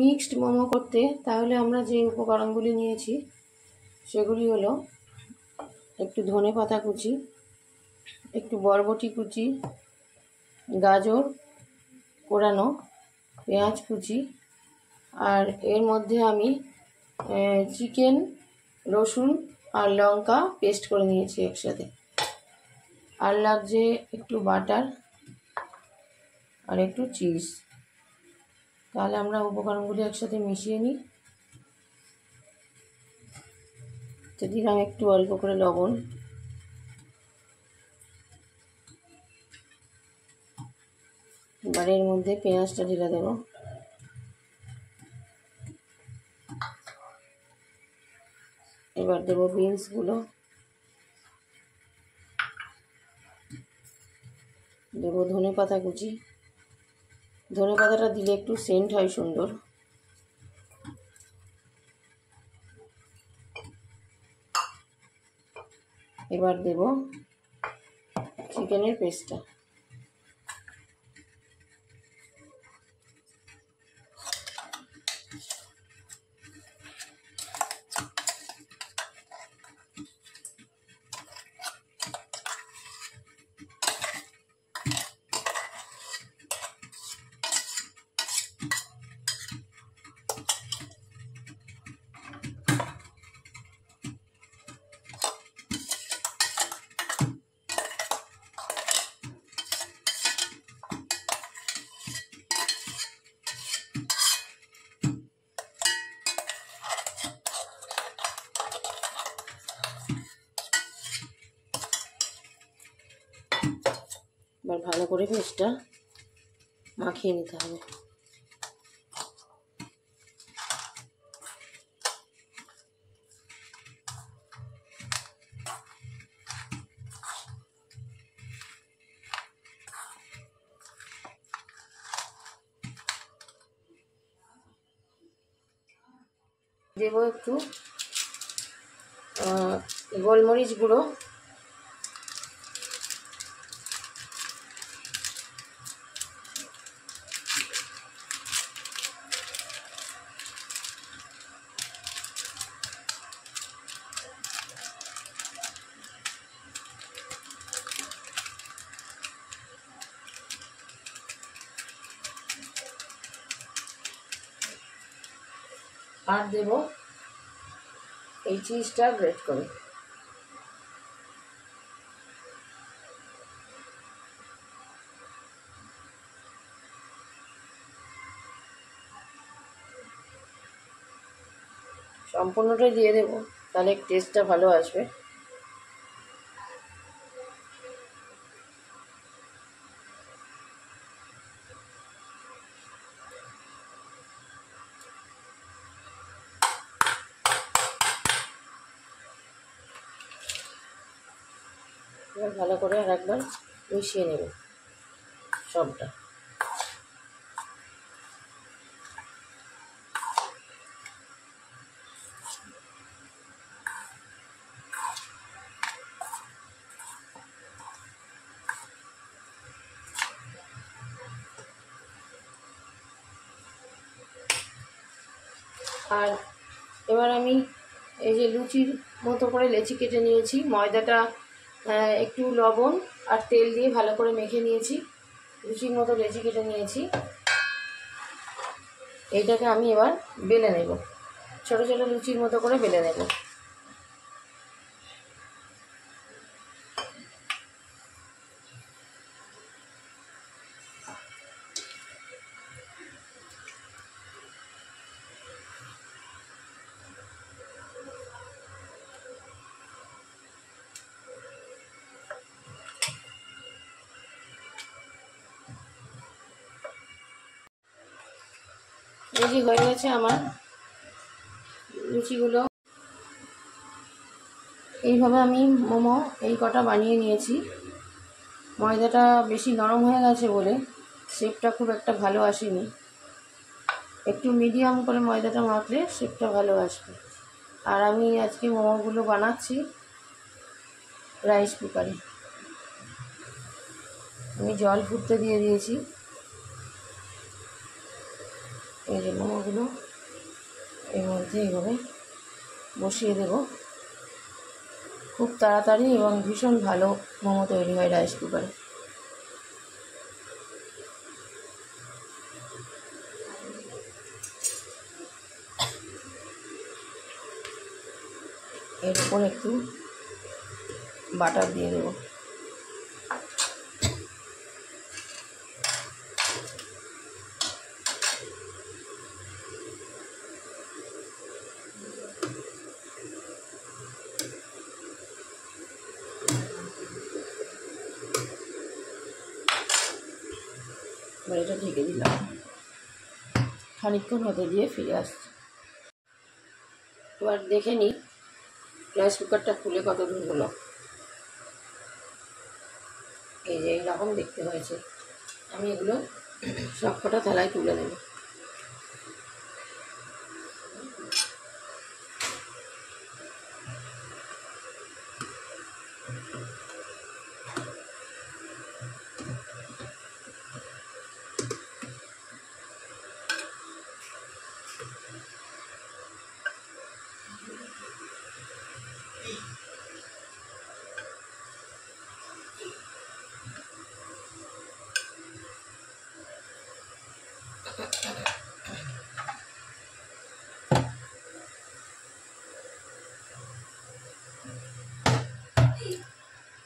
Mixed momo করতে তাহলে আমরা যে উপকরণগুলি নিয়েছি সেগুলি হলো একটু ধনেপাতা কুচি, একটু বরবটি কুচি, গাজর কোরানো, পেঁয়াজ কুচি, আর এর মধ্যে আমি চিকেন, রসুন আর লঙ্কা পেস্ট করে নিয়েছি একসাথে। আর লাগছে একটু বাটার আর একটু চিজ। তাহলে আমরা উপকরণগুলি একসাথে মিশিয়ে নিই। তো দিলাম একটু অল্প করে লবণ, এবার এর মধ্যে পেঁয়াজটা ঢেলে দেবো। এবার দেবো বিনসগুলো, দেবো ধনেপাতা কুচি। ধনেপাতাটা দিলে একটু সেন্ট হয় সুন্দর। এবার দেব চিকেনের পেস্টটা। এবার ভালো করে পেস্টটা মাখিয়ে নিতে হবে। দেব একটু গোলমরিচ গুঁড়ো, আর দেব এই চিজটা গ্রেট করে। সম্পূর্ণটাই দিয়ে দেবো, তাহলে টেস্টটা ভালো আসবে। এবার ভালো করে আর একবার মিশিয়ে নেব সবটা। আর এবার আমি এই যে লুচির মতো করে লেচি কেটে নিয়েছি, ময়দাটা একটু লবণ আর তেল দিয়ে ভালো করে মেখে নিয়েছি, লুচির মতো লেচি কেটে নিয়েছি। এইটাকে আমি এবার বেলে নেব, ছোটো ছোটো লুচির মতো করে বেলে নেব। এই যে হয়ে গেছে আমার লুচিগুলো। এইভাবে আমি মোমো এই কটা বানিয়ে নিয়েছি। ময়দাটা বেশি নরম হয়ে গেছে বলে শেপটা খুব একটা ভালো আসেনি। একটু মিডিয়াম করে ময়দাটা মাখলে শেপটা ভালো আসবে। আর আমি আজকে মোমোগুলো বানাচ্ছি রাইস কুকারে। আমি জল ফুটতে দিয়ে দিয়েছি। এই যে মোমোগুলো মোমোগুলো এর মধ্যে এইভাবে বসিয়ে দেব। খুব তাড়াতাড়ি এবং ভীষণ ভালো মোমো তৈরি হয় রাইস কুকারে। এর উপর একটু বাটার দিয়ে দেব। এটা ঢেকে দিলাম, খানিকক্ষণ হতে দিয়ে ফিরে আসছি। এবার দেখে নিই রাইস কুকারটা খুলে কত দূর হলো। এই যে এইরকম দেখতে হয়েছে। আমি এগুলো সব কটা থালায় তুলে নেব।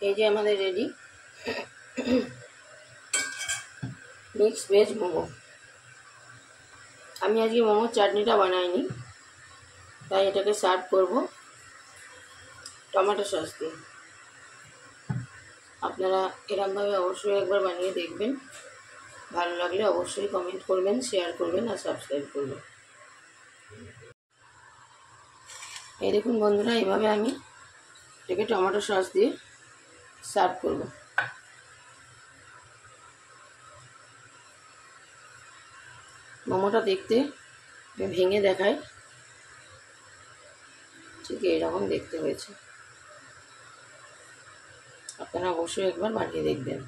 এই যে আমাদের রেডি মিক্স ভেজ মোমো। আমি আজকে মোমোর চাটনিটা বানাইনি, তাই এটাকে সার্ভ করব টমেটো সস দিয়ে। আপনারা এরকমভাবে অবশ্যই একবার বানিয়ে দেখবেন। ভালো লাগলে অবশ্যই কমেন্ট করবেন, শেয়ার করবেন আর সাবস্ক্রাইব করবেন। এই দেখুন বন্ধুরা, এইভাবে আমি এটাকে টমেটো সস দিয়ে সার্ভ করব। মোমোটা দেখতে ভেঙে দেখায়, ঠিক এইরকম দেখতে হয়েছে। আপনারা অবশ্যই একবার বানিয়ে দেখবেন।